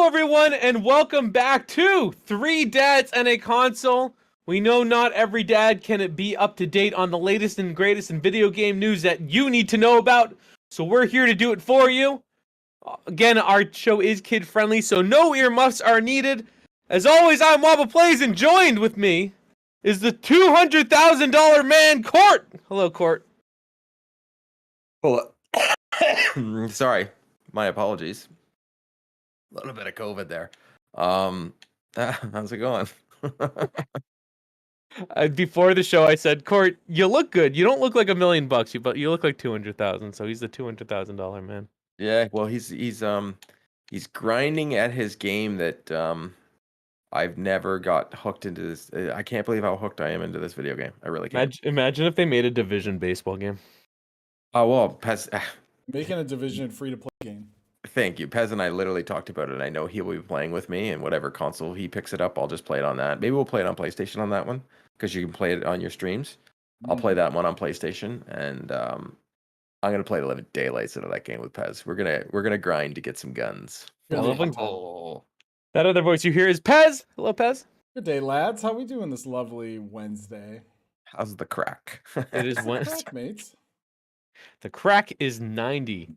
Hello, everyone, and welcome back to Three Dads and a Console. We know not every dad can be up to date on the latest and greatest in video game news that you need to know about, so we're here to do it for you. Again, our show is kid-friendly, so no earmuffs are needed. As always, I'm Wabba Plays, and joined with me is the $200,000 man, Court. Hello, Court. Well, sorry, my apologies. A little bit of COVID there. How's it going? Before the show, I said, Court, you look good. You don't look like $1 million, but you look like 200,000. So he's the $200,000 man. Yeah, well, he's grinding at his game that I've never got hooked into this. I can't believe how hooked I am into this video game. I really can't. Imagine if they made a division baseball game. Oh well, making a division free-to-play game. Thank you. Pez and I literally talked about it. I know he will be playing with me, and whatever console he picks it up, I'll just play it on that. Maybe we'll play it on PlayStation on that one, because you can play it on your streams. I'll play that one on PlayStation, and I'm gonna play the living daylights out of that game with Pez. We're gonna grind to get some guns. That other voice you hear is Pez. Hello, Pez. Good day, lads. How we doing this lovely Wednesday? How's the crack? It is Wednesday, mates. The crack is 90.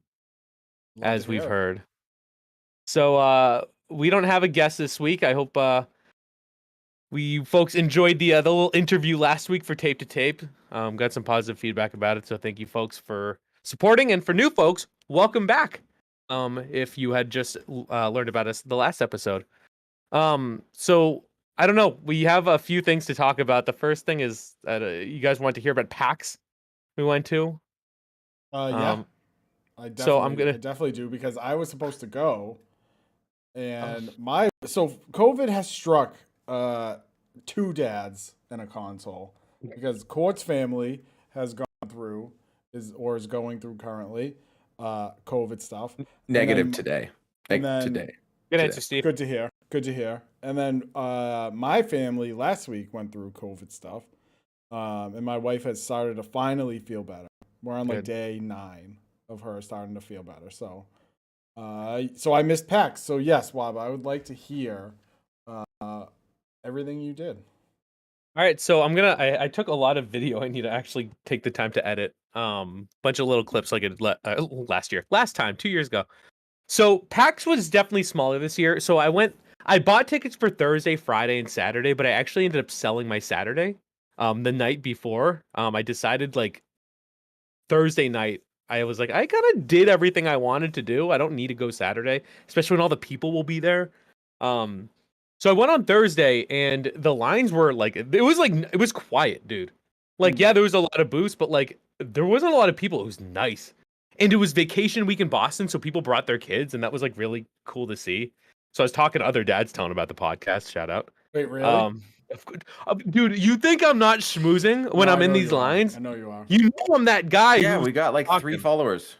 As we've heard. So we don't have a guest this week. I hope we folks enjoyed the little interview last week for Tape to Tape. Got some positive feedback about it, so thank you folks for supporting, and for new folks, welcome back. If you had just learned about us the last episode. So I don't know, we have a few things to talk about. The first thing is that you guys want to hear about PAX we went to. Yeah. I definitely do, because I was supposed to go, and so COVID has struck 2 dads and a console, because Court's family has gone through is going through currently COVID stuff. Negative today. Good answer, Steve. Good to hear. And then my family last week went through COVID stuff, and my wife has started to finally feel better. We're on day 9 of her starting to feel better. So I missed PAX. So yes, Wab, I would like to hear everything you did. All right, so I took a lot of video. I need to actually take the time to edit. Bunch of little clips like I did last time, 2 years ago. So PAX was definitely smaller this year. So I bought tickets for Thursday, Friday, and Saturday, but I actually ended up selling my Saturday the night before. I decided Thursday night, I was like, I kind of did everything I wanted to do. I don't need to go Saturday, especially when all the people will be there. So I went on Thursday, and the lines were it was quiet, dude. Yeah, there was a lot of booths, but there wasn't a lot of people. It was nice. And it was vacation week in Boston, so people brought their kids, and that was really cool to see. So I was talking to other dads telling about the podcast. Shout out. Wait, really? Dude, you think I'm not schmoozing when I'm in these lines? I know you are. You know I'm that guy. Yeah, we got 3 followers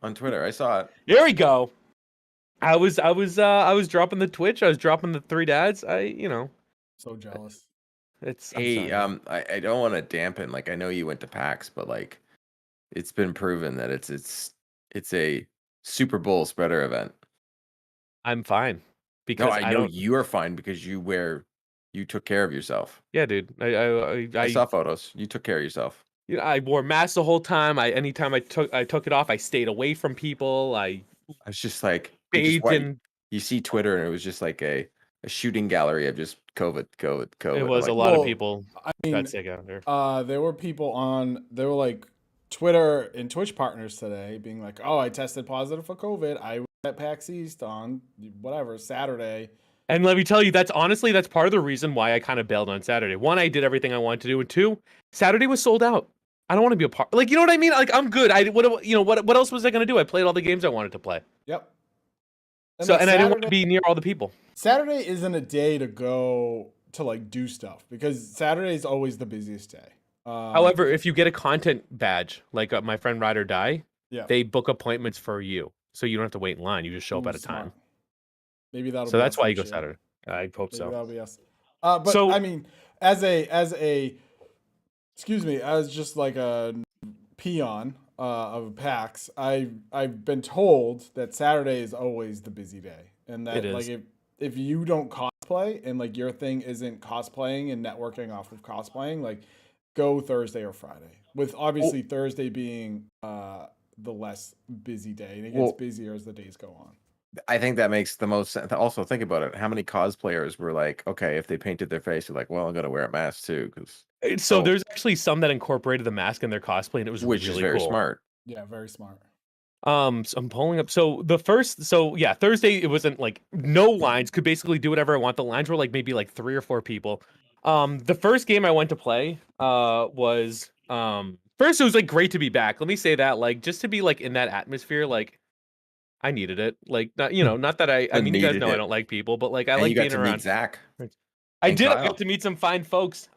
on Twitter. I saw it. There we go. I was dropping the Twitch. I was dropping the 3 dads. So jealous. I don't want to dampen. I know you went to PAX, but it's been proven that it's a Super Bowl spreader event. I'm fine because I know you are fine because you took care of yourself. Yeah, dude. I saw photos. You took care of yourself. I wore masks the whole time. Anytime I took it off, I stayed away from people. I was just you see Twitter, and it was just a shooting gallery of just COVID. It was a lot of people. I mean, got sick out there. There were people they were Twitter and Twitch partners today being like, "Oh, I tested positive for COVID. I was at PAX East on whatever Saturday." And let me tell you, that's part of the reason why I kind of bailed on Saturday. 1, I did everything I wanted to do, and 2, Saturday was sold out. I don't want to be a part. You know what I mean? I'm good. What else was I gonna do? I played all the games I wanted to play. Yep. And I didn't want to be near all the people. Saturday isn't a day to go to do stuff, because Saturday is always the busiest day. However, if you get a content badge, my friend Ride or Die, they book appointments for you, so you don't have to wait in line. You just show up at a time. Maybe that'll. So that's why you go Saturday. I hope so. That'll be us. But I mean, as just a peon, of PAX, I've been told that Saturday is always the busy day, and that like if you don't cosplay and like your thing isn't cosplaying and networking off of cosplaying, like go Thursday or Friday. With obviously Thursday being the less busy day, and it gets busier as the days go on. I think that makes the most sense. Also, think about it. How many cosplayers were like, okay, if they painted their face, they're like, well, I'm gonna wear a mask too, because so there's actually some that incorporated the mask in their cosplay, and it was which really is very cool. smart. Yeah, very smart. So I'm pulling up. So Thursday it wasn't like no lines. Could basically do whatever I want. The lines were like maybe like 3 or 4 people. The first game I went to play was first it was like great to be back. Let me say that, like, just to be like in that atmosphere, like I needed it. Like, not not that I mean, you guys know I don't like people, but like I like being around. Meet Zach. I did. I got to meet some fine folks.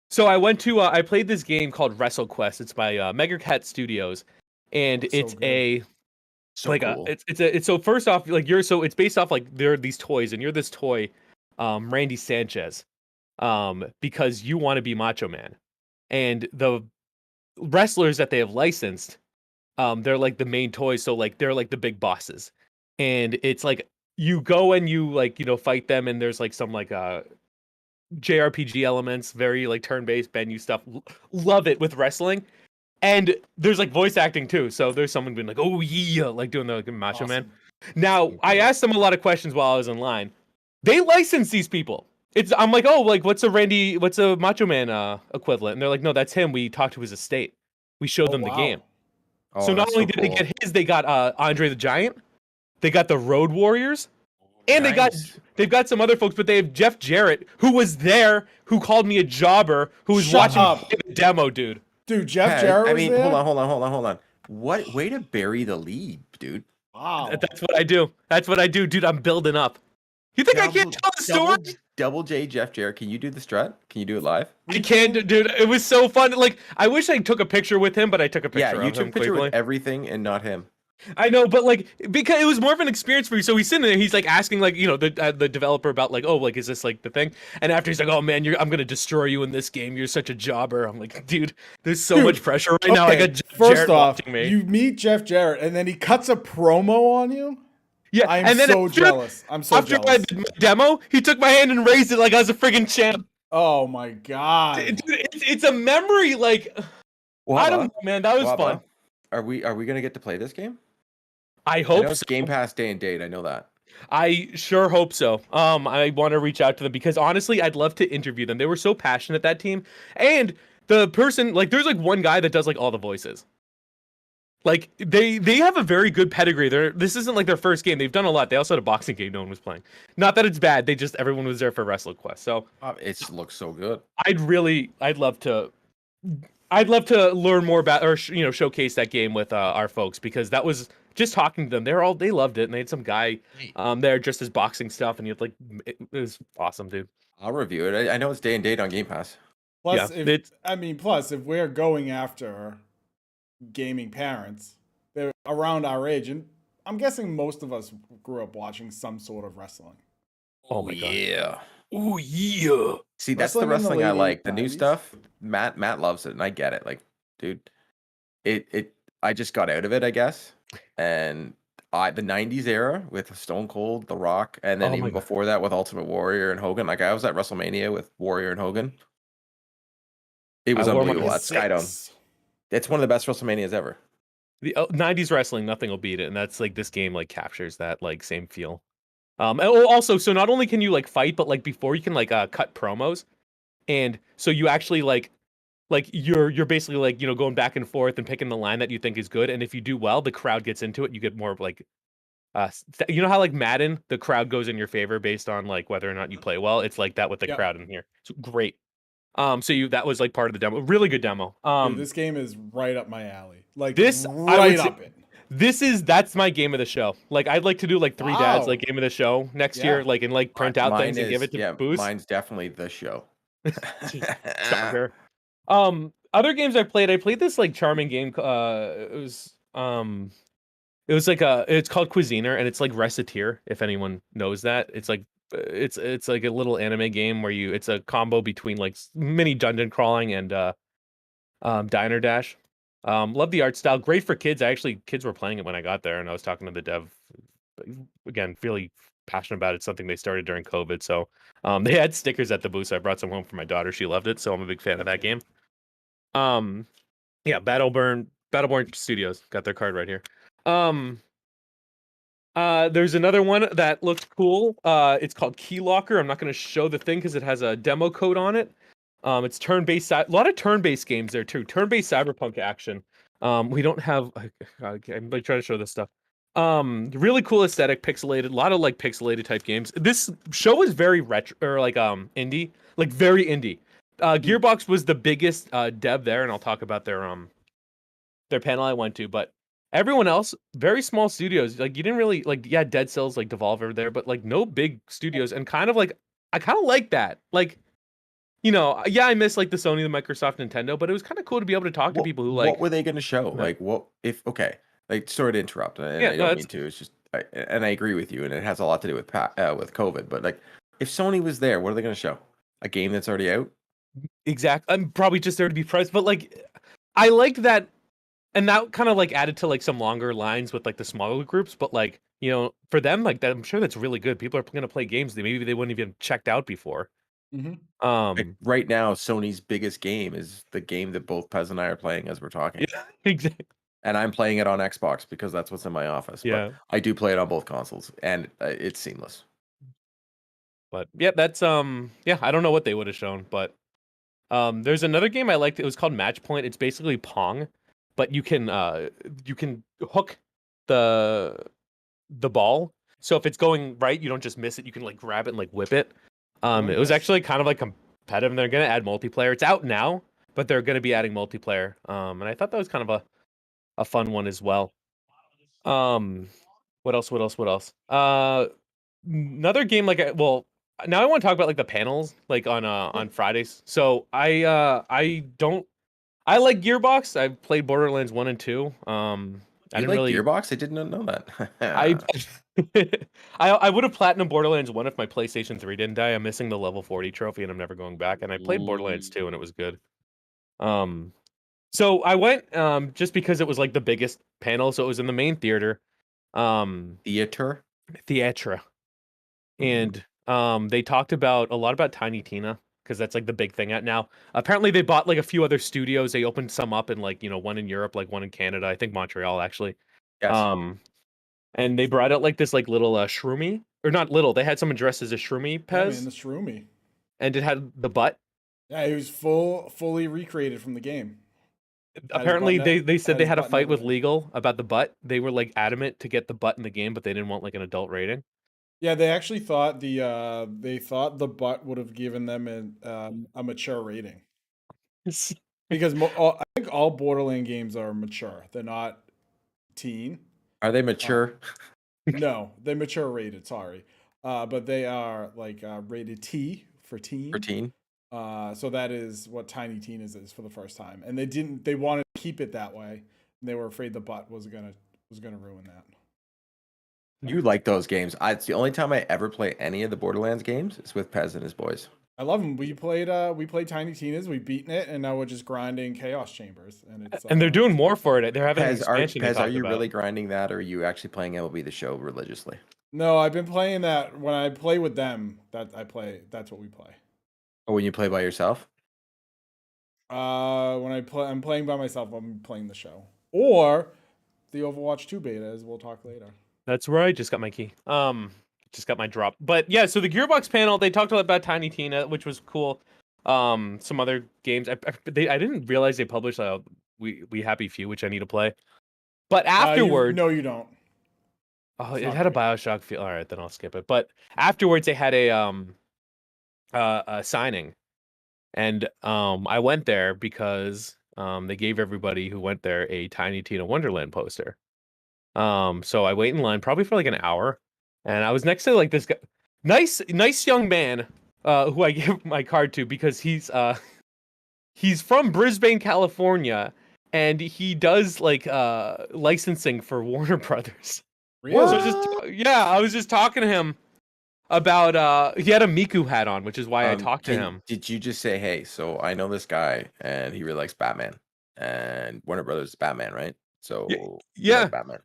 So I went to I played this game called WrestleQuest. It's by Mega Cat Studios, and it's cool. It's so first off, like it's based off like there are these toys, and you're this toy, Randy Sanchez, because you want to be Macho Man, and the wrestlers that they have licensed, they're like the main toys, so like they're like the big bosses, and it's like you go and you like fight them, and there's like some like JRPG elements, very like turn-based menu stuff. Love it with wrestling. And there's like voice acting too. So there's someone being like, oh yeah, like doing the like, Macho Man. Now, I asked them a lot of questions while I was in line. They license these people. I'm like, oh, like what's a Macho Man equivalent? And they're like, no, that's him. We talked to his estate. We showed them the game. So not only did they get his, they got Andre the Giant. They got the Road Warriors. And they've got some other folks, but they have Jeff Jarrett, who was there, who called me a jobber, who was watching the demo, dude. Dude, Jeff Jarrett was there? Hold on. What way to bury the lead, dude? Wow. That's what I do. Dude. I'm building up. You think I can't tell the story? Double J Jeff Jarrett, can you do the strut? Can you do it live? I can, dude. It was so fun. Like, I wish I took a picture with him, but I took a picture of him. Yeah, you took a picture with everything and not him. I know, but like, because it was more of an experience for me. So he's sitting there, he's like asking like, the developer about like, oh, like, is this like the thing? And after he's like, oh man, I'm gonna destroy you in this game. You're such a jobber. I'm like, dude, there's so much pressure right now. I got Jeff Jarrett watching me. You meet Jeff Jarrett, and then he cuts a promo on you. Yeah, I'm so jealous. I'm so jealous. After I did my demo, he took my hand and raised it like I was a friggin' champ. Oh my god, dude, it's a memory. Like, I don't know, man. That was fun. Are we gonna get to play this game? I hope it's Game Pass day and date. I know that. I sure hope so. I want to reach out to them because honestly, I'd love to interview them. They were so passionate, that team, and the person like there's like one guy that does like all the voices. Like they have a very good pedigree. This isn't like their first game. They've done a lot. They also had a boxing game no one was playing. Not that it's bad. Everyone was there for WrestleQuest. So it looks so good. I'd love to learn more about or showcase that game with our folks, because that was just talking to them. They loved it, and they had some guy there just as boxing stuff, and it was awesome, dude. I'll review it. I know it's day and date on Game Pass. Plus, if we're going after gaming parents, they're around our age, and I'm guessing most of us grew up watching some sort of wrestling. Oh my god! Yeah. Oh yeah. See, that's the wrestling I like. The new stuff, Matt loves it, and I get it. Like, dude, I just got out of it, I guess. And the 90s era with Stone Cold, The Rock, and then even before that with Ultimate Warrior and Hogan. Like, I was at WrestleMania with Warrior and Hogan. It was unbelievable at Skydome. It's one of the best WrestleManias ever. The 90s wrestling, nothing will beat it, and that's like this game like captures that like same feel. And also, so not only can you like fight, but like before you can like cut promos, and so you actually like you're basically like going back and forth and picking the line that you think is good, and if you do well, the crowd gets into it. You get more like how like Madden, the crowd goes in your favor based on like whether or not you play well. It's like that with the crowd in here. It's great. So that was like part of the demo. Really good demo. Dude, this game is right up my alley. Like this, right up it. That's my game of the show. Like I'd like to do like 3 dads like game of the show next year, like and like print out things and give it to Boost. Mine's definitely the show. Shocker. Other games I played this like charming game. It was like it's called Cuisiner, and it's like Recettear, if anyone knows that. It's like it's like a little anime game where it's a combo between like mini dungeon crawling and Diner Dash. Love the art style. Great for kids. Kids were playing it when I got there, and I was talking to the dev. Again, really passionate about it. Something they started during COVID. So they had stickers at the booth. So I brought some home for my daughter. She loved it. So I'm a big fan of that game. Yeah, Battleborn Studios got their card right here. There's another one that looks cool. It's called Key Locker. I'm not going to show the thing because it has a demo code on it. It's turn-based. A lot of turn-based games there too. Turn-based cyberpunk action. We don't have. I'm like trying to show this stuff. Really cool aesthetic, pixelated. A lot of like pixelated type games. This show is very retro or like indie, like very indie. Gearbox was the biggest dev there, and I'll talk about their panel I went to, but everyone else, very small studios. Like you didn't really like, yeah, Dead Cells, like Devolver there, but like no big studios, and kind of like I kind of like that. Like, you know, yeah, I miss like the Sony, the Microsoft, Nintendo, but it was kind of cool to be able to talk to people who like. What were they going to show? Like, what if? Okay, like sorry to interrupt, and I don't mean to. It's just, and I agree with you, and it has a lot to do with COVID. But like, if Sony was there, what are they going to show? A game that's already out? Exactly. I'm probably just there to be priced, but like, I liked that. And that kind of like added to like some longer lines with like the smaller groups, but like, you know, for them, like that, I'm sure that's really good. People are going to play games that maybe they wouldn't even checked out before. Like right now, Sony's biggest game is the game that both Pez and I are playing as we're talking. Yeah, exactly. And I'm playing it on Xbox because that's what's in my office. Yeah, but I do play it on both consoles, and it's seamless. But yeah, that's yeah, I don't know what they would have shown, but there's another game I liked. It was called Match Point. It's basically Pong, but you can hook the ball. So if it's going right, you don't just miss it. You can like grab it and like whip it. It was actually kind of like competitive. And they're gonna add multiplayer. It's out now, but they're gonna be adding multiplayer. And I thought that was kind of a fun one as well. What else? Another game like well, now I want to talk about like the panels like on Fridays. So I like Gearbox. I've played Borderlands 1 and 2. I didn't really Gearbox? I did not know that. I would have platinum Borderlands 1 if my PlayStation 3 didn't die. I'm missing the level 40 trophy and I'm never going back. And I played Borderlands 2 and it was good. So I went just because it was like the biggest panel, so it was in the main theater. Theater? And they talked about a lot about Tiny Tina, because that's like the big thing at now. Apparently they bought like a few other studios. They opened some up in like, you know, one in Europe, like one in Canada, I think Montreal actually. Yes. And they brought out like this like little shroomy, or not little, they had someone dressed as a shroomy Pez. Yeah, man, the shroomy. And it had the butt. Yeah, it was fully recreated from the game. Apparently they said they had a fight with legal about the butt. They were like adamant to get the butt in the game, but they didn't want like an adult rating. Yeah, they actually thought the butt would have given them a mature rating. Because I think all Borderland games are mature. They're not teen. Are they mature? No, they mature rated. Sorry, but they are like rated T for teen. For teen. So that is what Tiny Teen is for the first time, and they wanted to keep it that way, and they were afraid the butt was gonna ruin that. You like those games? It's the only time I ever play any of the Borderlands games is with Pez and his boys. I love them. We played Tiny Tina's, we've beaten it, and now we're just grinding Chaos Chambers, and they're doing more for it. They're having an expansion. Pez, are you really grinding that, or are you actually playing MLB The Show religiously? No, I've been playing that when I play with them. That's what we play. Or when you play by yourself? When I'm playing by myself, I'm playing the show. Or the Overwatch 2 beta, as we'll talk later. That's where I just got my key. Just got my drop. But yeah, so the Gearbox panel, they talked a lot about Tiny Tina, which was cool. Some other games. I didn't realize they published We Happy Few, which I need to play. But afterwards, no, you don't. Oh, it had a BioShock feel. All right, then I'll skip it. But afterwards, they had a signing, and I went there because they gave everybody who went there a Tiny Tina Wonderland poster. So I wait in line probably for like an hour, and I was next to like this guy, nice young man, who I gave my card to because he's from Brisbane, California, and he does like licensing for Warner Brothers. Really? So I was just talking to him about he had a Miku hat on, which is why I talked to him. Did you just say, hey, so I know this guy and he really likes Batman? and Warner Brothers Batman, right? So you Yeah. like Batman.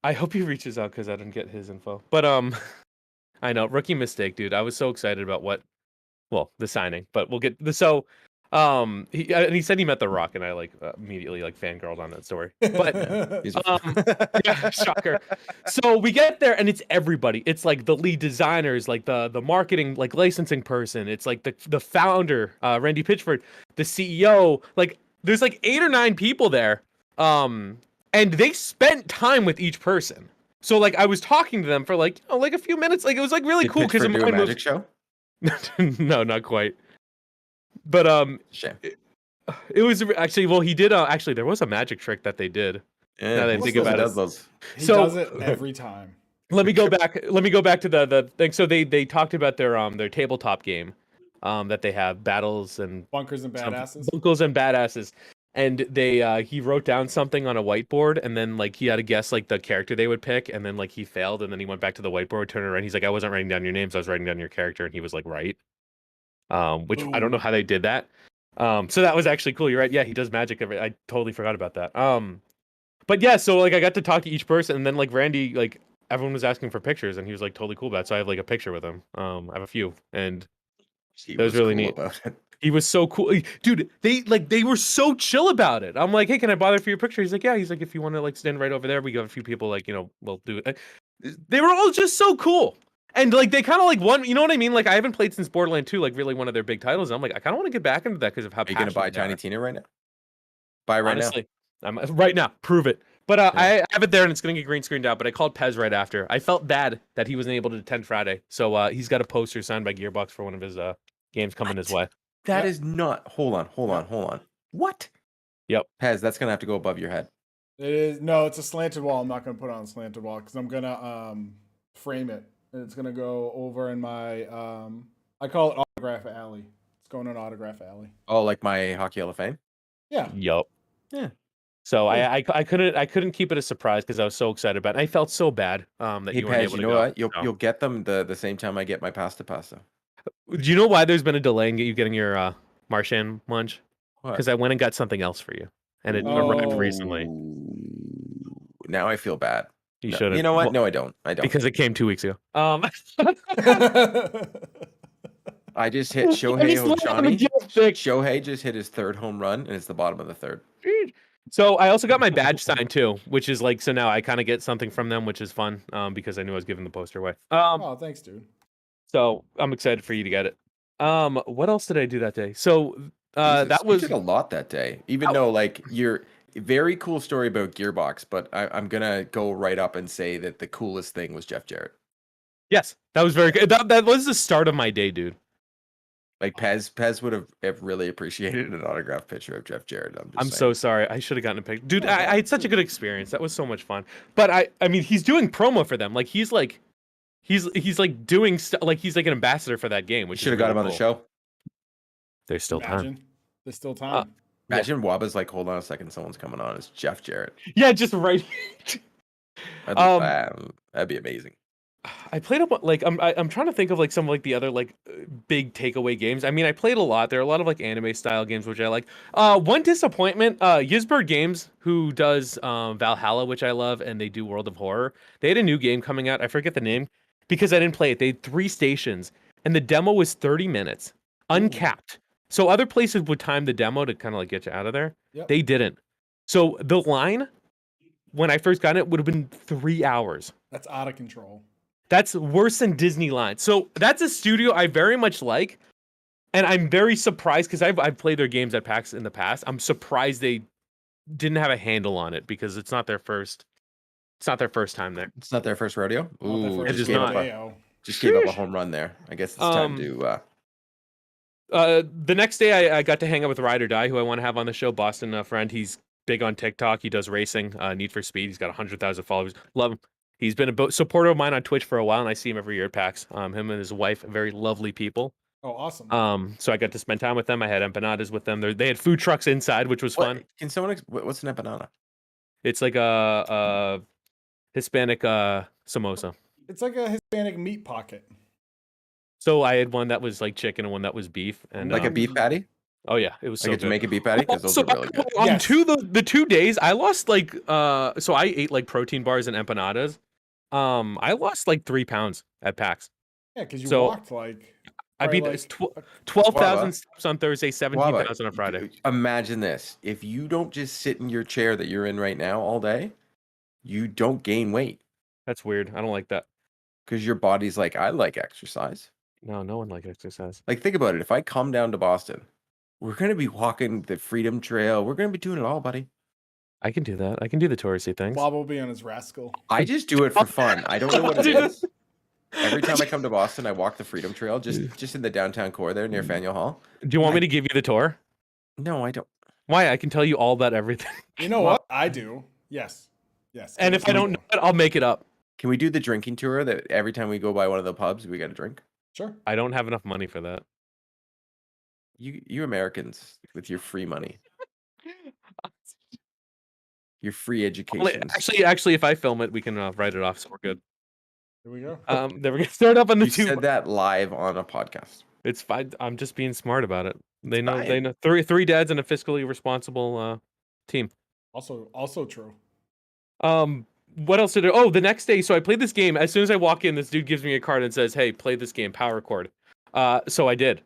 I hope he reaches out because I didn't get his info. But I know, rookie mistake, dude. I was so excited about the signing, but we'll get the he said he met The Rock, and I immediately fangirled on that story. But yeah, shocker. So we get there, and it's everybody. It's like the lead designers, like the marketing, like licensing person. It's like the founder, Randy Pitchford, the CEO. Like there's like 8 or 9 people there. And they spent time with each person. So like I was talking to them for like a few minutes. Like it was like really cool because Pitchford do a magic show. No, not quite. But Shame. it was actually he did actually there was a magic trick that they did. Yeah, now that I think about it. He does it every time. Let me go back to the thing. So they talked about their tabletop game that they have, Battles and Bunkers and Badasses. Bunkers and Badasses. And he wrote down something on a whiteboard, and then like he had to guess like the character they would pick, and then like he failed, and then he went back to the whiteboard, turned around, he's like, I wasn't writing down your names, I was writing down your character, and he was like, right. Which I don't know how they did that. So that was actually cool. You're right. Yeah, he does magic I totally forgot about that. But yeah, so like I got to talk to each person, and then like Randy, like everyone was asking for pictures, and he was like totally cool about it. So I have like a picture with him. I have a few, and that was really cool neat. About it. He was so cool, dude. They were so chill about it. I'm like, hey, can I bother for your picture? He's like, yeah. He's like, if you want to like stand right over there, we got a few people like we'll do it. They were all just so cool, and like they kind of like won. You know what I mean? Like I haven't played since Borderlands 2, like really one of their big titles. And I'm like, I kind of want to get back into that because of how. Are you gonna buy Tiny Tina right now? Buy right Honestly, I'm right now. Prove it. But yeah. I have it there, and it's gonna get green screened out. But I called Pez right after. I felt bad that he wasn't able to attend Friday, so he's got a poster signed by Gearbox for one of his games coming his way. That is not. Hold on. What? Yep. Pez, that's gonna have to go above your head. It is no. It's a slanted wall. I'm not gonna put it on a slanted wall because I'm gonna frame it, and it's gonna go over in my I call it autograph alley. It's going in autograph alley. Oh, like my Hockey Hall of Fame? Yeah. Yup. Yeah. So I couldn't keep it a surprise because I was so excited about it. I felt so bad that you weren't able to go. What? You'll get them the same time I get my pasta. Do you know why there's been a delay in you getting your Marchand lunch? What? Because I went and got something else for you, and it arrived recently. Now I feel bad. You shouldn't. You know what? No, I don't. Because it came 2 weeks ago. I just hit Shohei Ohtani. Shohei just hit his 3rd home run, and it's the bottom of the 3rd. So I also got my badge signed too, which is like, so now I kind of get something from them, which is fun, because I knew I was giving the poster away. Oh, thanks, dude. So I'm excited for you to get it. What else did I do that day? So that was you did a lot that day, even though like you're very cool story about Gearbox, but I'm gonna go right up and say that the coolest thing was Jeff Jarrett. Yes, that was very good. That was the start of my day, dude. Like Pez would have really appreciated an autographed picture of Jeff Jarrett. I'm so sorry. I should have gotten a picture. Dude, I had such a good experience. That was so much fun. But I mean, he's doing promo for them. Like he's like like doing stuff. Like he's like an ambassador for that game. Which should have got him on the show. There's still time. There's still time. Imagine Waba's like, hold on a second, someone's coming on. It's Jeff Jarrett. Yeah, just right. That'd be amazing. I played up like I'm trying to think of like some like the other like big takeaway games. I mean, I played a lot. There are a lot of like anime style games which I like. One disappointment, Ysberg Games, who does Valhalla, which I love, and they do World of Horror. They had a new game coming out. I forget the name because I didn't play it. They had 3 stations, and the demo was 30 minutes, uncapped. So other places would time the demo to kind of like get you out of there. Yep. They didn't. So the line when I first got it would have been 3 hours. That's out of control. That's worse than Disneyland. So that's a studio I very much like, and I'm very surprised because I've played their games at PAX in the past. I'm surprised they didn't have a handle on it because it's not their first. It's not their first time there. It's not their first rodeo. Ooh, it is not. Just gave up a home run there. I guess it's time to. The next day, I got to hang out with Ride or Die, who I want to have on the show. Boston friend. He's big on TikTok. He does racing. Need for Speed. He's got 100,000 followers. Love him. He's been a supporter of mine on Twitch for a while, and I see him every year at PAX. Him and his wife, very lovely people. Oh, awesome. So I got to spend time with them. I had empanadas with them. They had food trucks inside, which was fun. Can someone? What's an empanada? It's like a Hispanic samosa. It's like a Hispanic meat pocket. So I had one that was like chicken and one that was beef, and like a beef patty. Oh yeah, it was I so get to good. make a beef patty because those So are really good. on Yes. the 2 days, I lost like so I ate like protein bars and empanadas. I lost like 3 pounds at PAX. Yeah, because you So walked like I probably beat this like 12,000 Waba, steps on Thursday, Waba, 17,000 on Friday. imagine this. If you don't just sit in your chair that you're in right now all day, you don't gain weight That's weird. I don't like that. because your body's like, I like exercise. No, no one likes exercise. Like, think about it. If I come down to Boston, we're going to be walking the Freedom Trail. We're going to be doing it all, buddy. I can do that. I can do the touristy things. Bob will be on his rascal. I just do it for fun. I don't know what it is. Every time I come to Boston, I walk the Freedom Trail just in the downtown core there near Faneuil Hall. Do you want me to give you the tour? No, I don't. Why? I can tell you all about everything. You know what? I do. Yes. Yes. And if I don't know it, I'll make it up. Can we do the drinking tour that every time we go by one of the pubs, we got to drink? Sure. I don't have enough money for that. You Americans with your free money. Your free education. Actually, if I film it, we can write it off, so we're good. Here we go. Then we're gonna start up on the You two. said that live on a podcast. It's fine. I'm just being smart about it. They know. fine. They know. Three dads and a fiscally responsible team. Also true. What else did I? Oh, the next day. So I played this game. As soon as I walk in, this dude gives me a card and says, "Hey, play this game, Power Chord." So I did.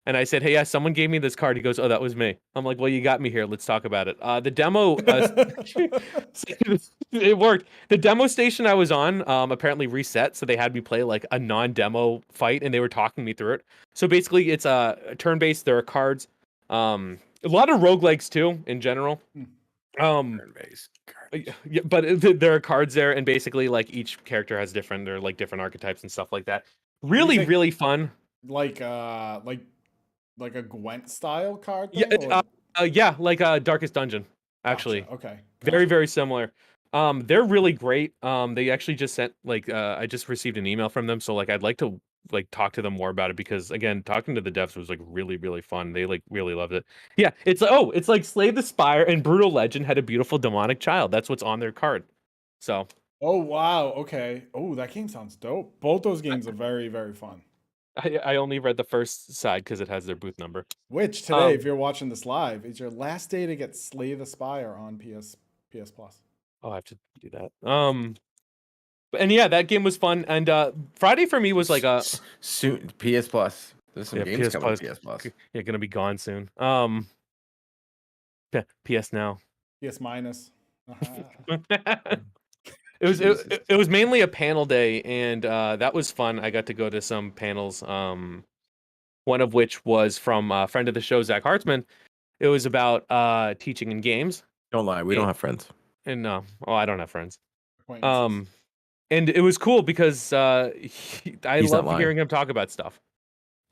And I said, "Hey, yeah, someone gave me this card." He goes, "Oh, that was me." I'm like, "Well, you got me here. Let's talk about it." The demo, it worked. The demo station I was on apparently reset, so they had me play like a non-demo fight, and they were talking me through it. So basically, it's a turn-based. There are cards. A lot of roguelikes too, in general. Turn-based cards. Yeah, but there are cards there, and basically, like each character has different archetypes and stuff like that. Really, really fun. Like a Gwent style card thing? Yeah, like Darkest Dungeon, actually. Gotcha. Okay. Very, very similar. They're really great. They actually just sent I just received an email from them, so like I'd like to talk to them more about it because again, talking to the devs was like really, really fun. They like really loved it. Yeah, it's like Slay the Spire and Brutal Legend had a beautiful demonic child. That's what's on their card. So. Oh wow. Okay. Oh, that game sounds dope. Both those games are very, very fun. I only read the first side because it has their booth number. Which today, if you're watching this live, is your last day to get Slay the Spire on PS Plus. Oh, I have to do that. And yeah, that game was fun. And Friday for me was like a soon PS Plus. There's some games PS coming to PS Plus. Yeah, gonna be gone soon. PS Now. PS Minus. It was mainly a panel day, and that was fun. I got to go to some panels. One of which was from a friend of the show, Zach Hartzman. It was about teaching in games. Don't lie, we don't have friends. And I don't have friends. And it was cool because I love hearing him talk about stuff.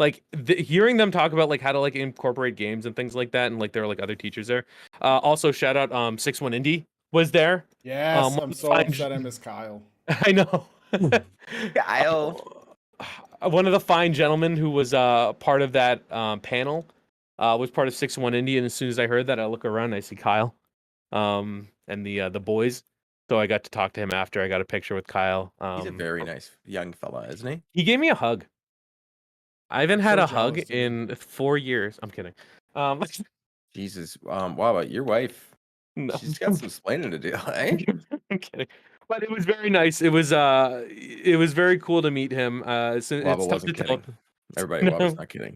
Like hearing them talk about like how to like incorporate games and things like that, and like there are like other teachers there. Also, shout out 6-1 Indie was there. Yes, I'm so upset I miss Kyle. I know. Kyle. One of the fine gentlemen who was part of that panel was part of 6-1 Indie, and as soon as I heard that, I look around and I see Kyle and the boys. So I got to talk to him after. I got a picture with Kyle. He's a very nice young fella, isn't he? He gave me a hug. I haven't had a hug in 4 years. I'm kidding. Jesus. Wow, about your wife? No. She's got some explaining to do, eh? I'm kidding. But it was very nice. It was very cool to meet him. Waba wasn't kidding. Everybody, Waba's not kidding.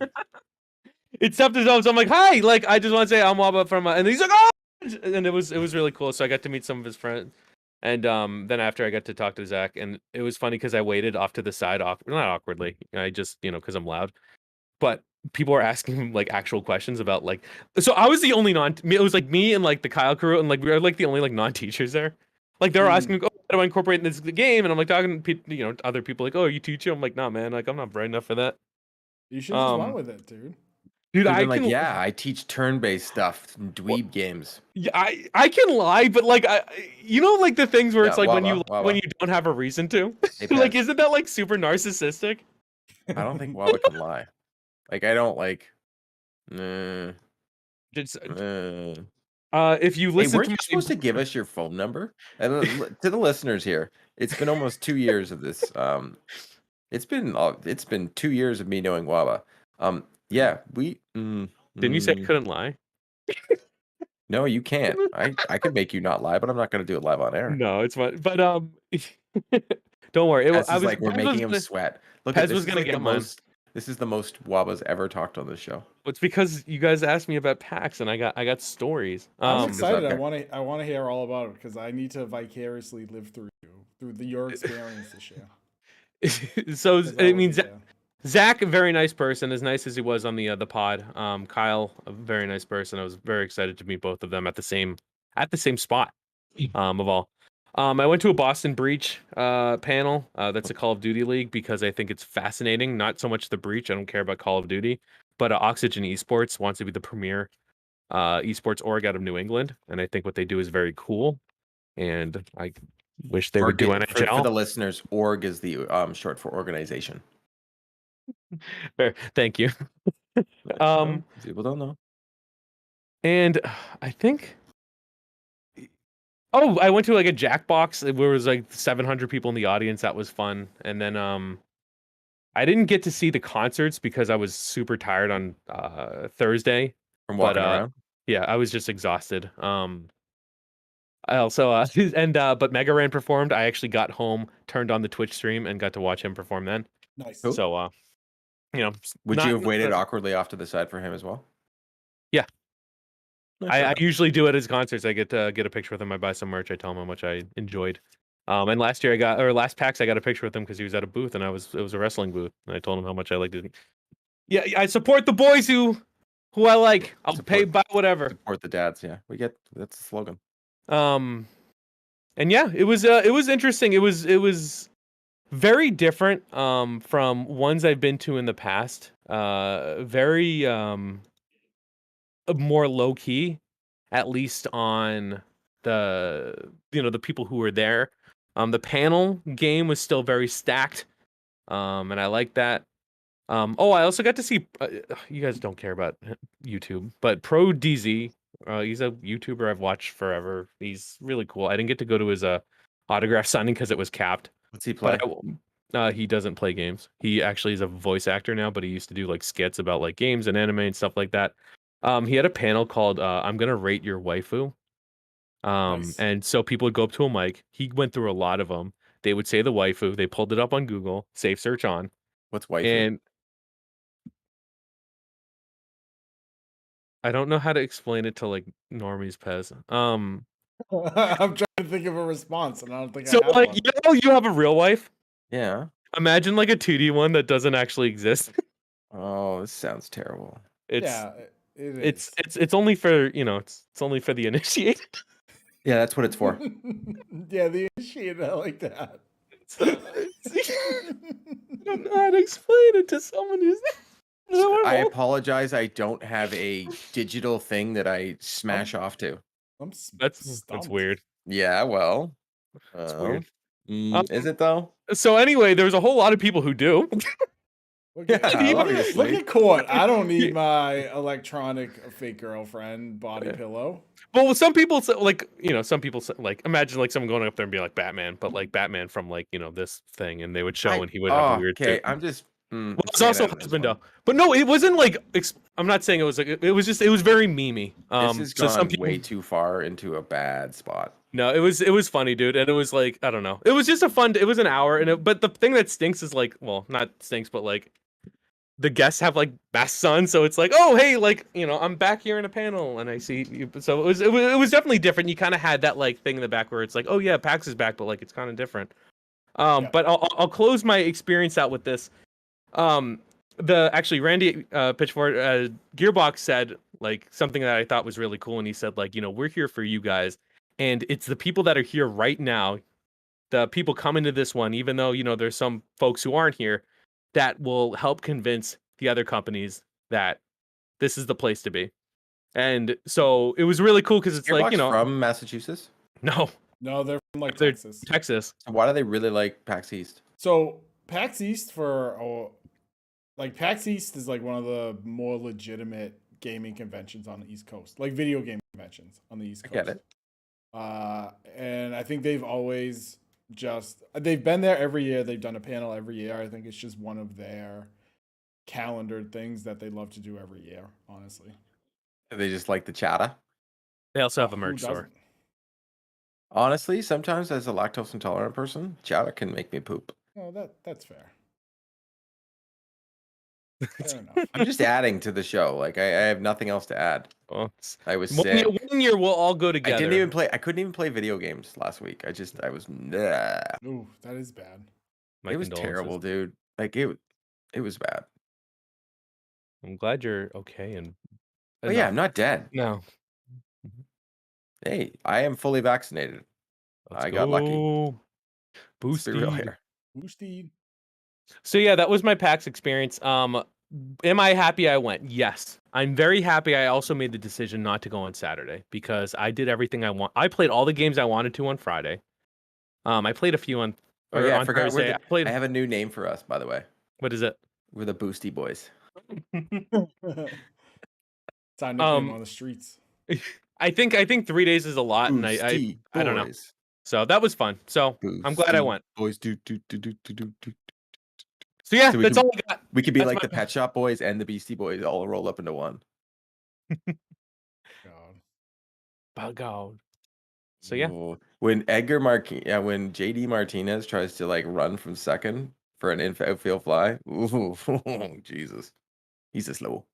It's tough to tell. So I'm like, hi, like I just want to say I'm Waba from, and he's like, oh, and it was really cool. So I got to meet some of his friends, and then after I got to talk to Zach, and it was funny because I waited off to the side, not awkwardly. I just because I'm loud, but people were asking him like actual questions about like. So I was the only it was like me and like the Kyle crew, and like we were like the only like non-teachers there. Like they were asking, oh, how do I incorporate in this game? And I'm like talking to other people like, oh, you teach you? I'm like, nah, man, like I'm not bright enough for that. You should just went with it, dude. Dude, I teach turn-based stuff, dweeb games. Yeah, I can lie, but like like the things where it's like when you don't have a reason to. Hey, like, isn't that like super narcissistic? I don't think Waba can lie. Like I don't like. If you listen, weren't you supposed to give us your phone number? And to the listeners here, it's been almost 2 years of this. It's been 2 years of me knowing Waba. Yeah, Didn't you say I couldn't lie? No, you can't. I could make you not lie, but I'm not going to do it live on air. No, it's fine. But don't worry. This is like we're making him sweat. Look at Pez this. was Is gonna like get the mine. most. This is the most Waba's ever talked on this show. It's because you guys asked me about PAX, and I got stories. I'm excited. Okay. I want to hear all about it because I need to vicariously live through your experience this year. So I mean, Zach, a very nice person, as nice as he was on the pod. Kyle, a very nice person. I was very excited to meet both of them at the same spot. Of all. I went to a Boston Breach panel. That's a Call of Duty league because I think it's fascinating. Not so much the Breach. I don't care about Call of Duty, but Oxygen Esports wants to be the premier esports org out of New England, and I think what they do is very cool. And I wish they would do NHL. For the listeners, org is the short for organization. Fair. Thank you. People don't know. And I think. Oh, I went to like a Jackbox where it was like 700 people in the audience. That was fun. And then I didn't get to see the concerts because I was super tired on Thursday. From walking around? Yeah, I was just exhausted. I also but Mega Ran performed. I actually got home, turned on the Twitch stream, and got to watch him perform then. Nice. Cool. So would you have waited awkwardly off to the side for him as well? Yeah. I usually do at his concerts. I get to get a picture with him. I buy some merch. I tell him how much I enjoyed. And last PAX I got a picture with him because he was at a booth and it was a wrestling booth. And I told him how much I liked it. Yeah, I support the boys who I like. I'll pay by whatever. Support the dads. Yeah, that's the slogan. And yeah, it was interesting. It was very different from ones I've been to in the past. Very more low key, at least on the the people who were there. The panel game was still very stacked, and I like that. I also got to see. You guys don't care about YouTube, but Pro DZ. He's a YouTuber I've watched forever. He's really cool. I didn't get to go to his autograph signing because it was capped. What's he play? He doesn't play games. He actually is a voice actor now, but he used to do like skits about like games and anime and stuff like that. He had a panel called I'm gonna rate your waifu. Nice. And so people would go up to a mic. He went through a lot of them. They would say the waifu. They pulled it up on Google, safe search on. What's waifu? And I don't know how to explain it to like normies, Pez. I'm trying to think of a response, and I don't think so I have like one. you have a real wife. Yeah. Imagine like a 2D one that doesn't actually exist. Oh, this sounds terrible. It's only for it's only for the initiated. Yeah, that's what it's for. Yeah, the initiated. I like that. I don't know how to explain it to someone who's. I apologize. I don't have a digital thing that I smash off to. That's weird. Yeah, well, it's weird. Is it though? So anyway, there's a whole lot of people who do. Look at Court. I don't need my electronic fake girlfriend body pillow. Well, some people say, some people say, imagine like someone going up there and being like Batman, but like Batman from like this thing, and they would show and he would have a weird. Okay, I'm just. Well, it's also husband though, but no, it wasn't like. I'm not saying it was like. It was very memey. This has gone way too far into a bad spot. No, it was funny, dude, and it was like I don't know. It was just it was an hour, but the thing that stinks is like, well, not stinks, but like. The guests have like masks on, so it's like, oh hey, like I'm back here in a panel and I see you. So it was definitely different. You kind of had that like thing in the back where it's like, oh yeah, PAX is back, but like it's kind of different. But I'll close my experience out with this. Randy Pitchford Gearbox said like something that I thought was really cool, and he said like we're here for you guys, and it's the people that are here right now, the people coming to this one, even though there's some folks who aren't here. That will help convince the other companies that this is the place to be. And so it was really cool because it's like, from Massachusetts? No, they're from like Texas. Texas. Why do they really like PAX East? So PAX East PAX East is like one of the more legitimate gaming conventions on the East Coast, like video game conventions on the East Coast. I get it. And I think they've always they've been there every year. They've done a panel every year. I think it's just one of their calendared things that they love to do every year, honestly. They just like the chatter. They also have a merch store. Honestly, sometimes as a lactose intolerant person, chatter can make me poop. Oh, that's fair. Fair enough. I'm just adding to the show. Like I have nothing else to add. Oh, I was sick. One year we'll all go together. I didn't even play. I couldn't even play video games last week. I was. Nah. Ooh, that is bad. It was terrible, dude. Like it was bad. I'm glad you're okay and. Oh yeah, I'm not dead. No. Hey, I am fully vaccinated. I got lucky. Boosted. Real here. Boosted. So yeah, that was my PAX experience. Am I happy I went? Yes. I'm very happy I also made the decision not to go on Saturday because I did everything I want. I played all the games I wanted to on Friday. I played a few on I forgot Thursday. I have a new name for us, by the way. What is it? We're the Boosty Boys. It's our nickname on the streets. I think 3 days is a lot, and I don't know. So that was fun. So I'm glad I went. Boys So yeah, that's all I got. We could be like the Pet Shop Boys and the Beastie Boys all roll up into one. God. So yeah. When when JD Martinez tries to like run from second for an outfield fly, ooh, Jesus, he's a slow.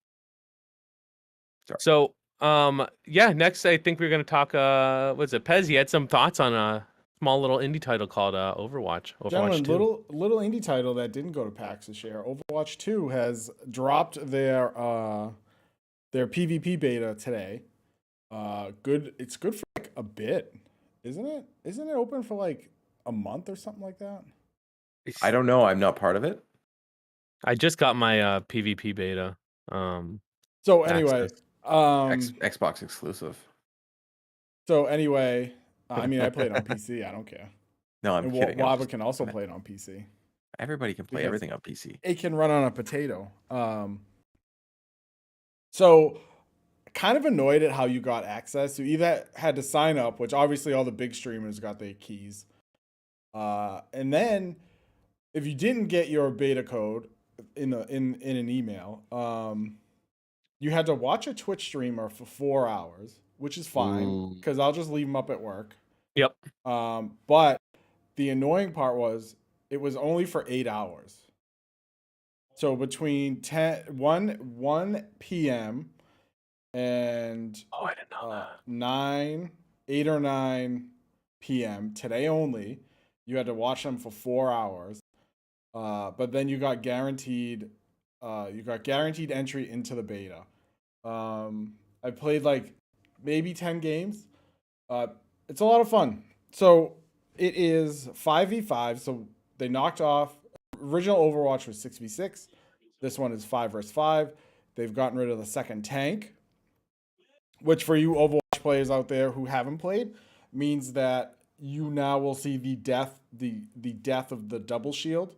Sorry. So yeah, next I think we're gonna talk. What's it? Pez, you had some thoughts on a small little indie title called Overwatch. Gentlemen, little indie title that didn't go to PAX this year. Overwatch 2 has dropped their PvP beta today. It's good for like a bit, isn't it? Isn't it open for like a month or something like that? I don't know. I'm not part of it. I just got my PvP beta. So anyway, Xbox exclusive. So anyway, I mean, I play it on PC. I don't care. No, I'm kidding. Waba can also play it on PC. Everybody can play everything on PC. It can run on a potato. So kind of annoyed at how you got access. You either had to sign up, which obviously all the big streamers got their keys. And then if you didn't get your beta code in an email, you had to watch a Twitch streamer for 4 hours, which is fine because I'll just leave them up at work. Yep. But the annoying part was it was only for 8 hours. So between 1 p.m. and I didn't know 8 or 9 p.m. today only, you had to watch them for 4 hours. But then you got guaranteed entry into the beta. I played like maybe 10 games. It's a lot of fun. So it is 5v5. So they knocked off original Overwatch was 6v6. This one is 5 versus 5. They've gotten rid of the second tank, which for you Overwatch players out there who haven't played means that you now will see the death of the double shield.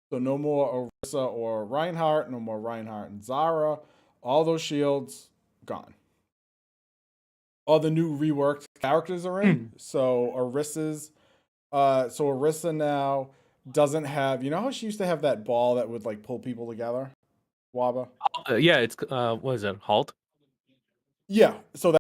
So no more Orisa or Reinhardt, no more Reinhardt and Zara. All those shields gone. All the new reworked characters are in. So Orisa now doesn't have, you know how she used to have that ball that would like pull people together? Waba? Yeah, it's what is it? Halt? Yeah. So